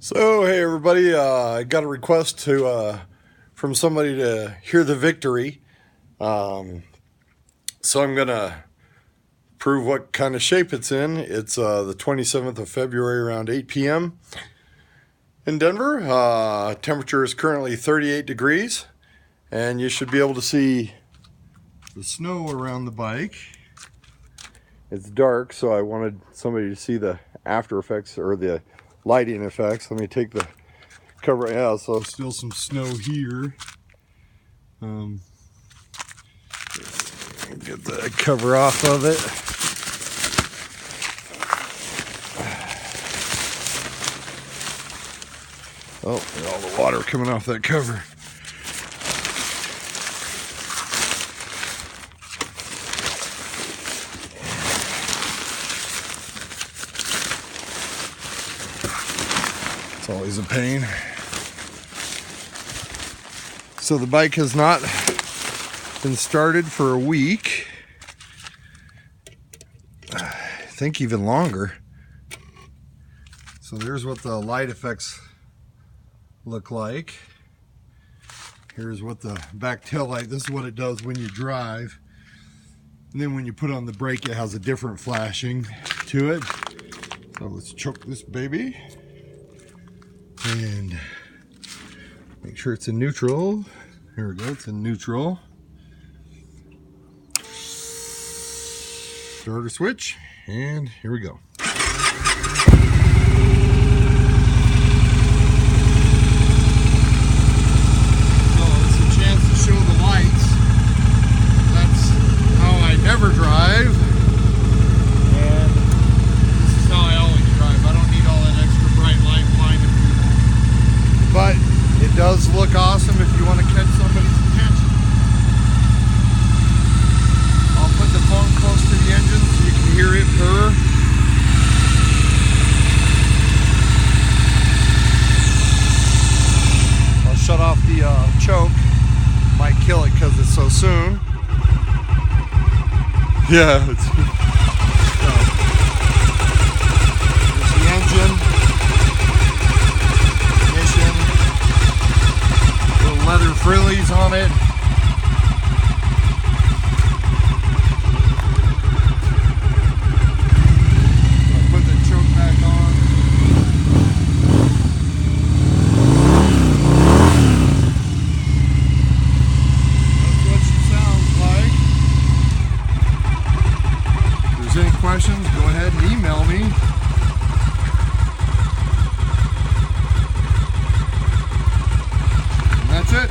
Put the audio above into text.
So hey everybody, I got a request from somebody to hear the victory. So I'm gonna prove what kind of shape it's in. It's the 27th of February around 8 p.m. in Denver. Temperature is currently 38 degrees, and you should be able to see the snow around the bike. It's dark, so I wanted somebody to see the after effects or the lighting effects. Let me take the cover. Yeah, so still some snow here. Get the cover off of it. Oh, all the water coming off that cover. It's always a pain. So the bike has not been started for a week. I think even longer. So there's what the light effects look like. Here's what the back tail light, this is what it does when you drive. And then when you put on the brake, it has a different flashing to it. So let's choke this baby. And make sure it's in neutral. Here we go, it's in neutral. Starter switch, and here we go. So it's a chance to show the lights. That's how I never drive. And this is how I always drive. I don't need all that extra bright light blinding people. But it does look awesome if you want to catch somebody's attention. I'll put the phone close to the engine so you can hear it purr. I'll shut off the choke. Might kill it because it's so soon. Yeah, it's there's the engine. Ignition. Little leather frillies on it. Any questions, go ahead and email me. And that's it.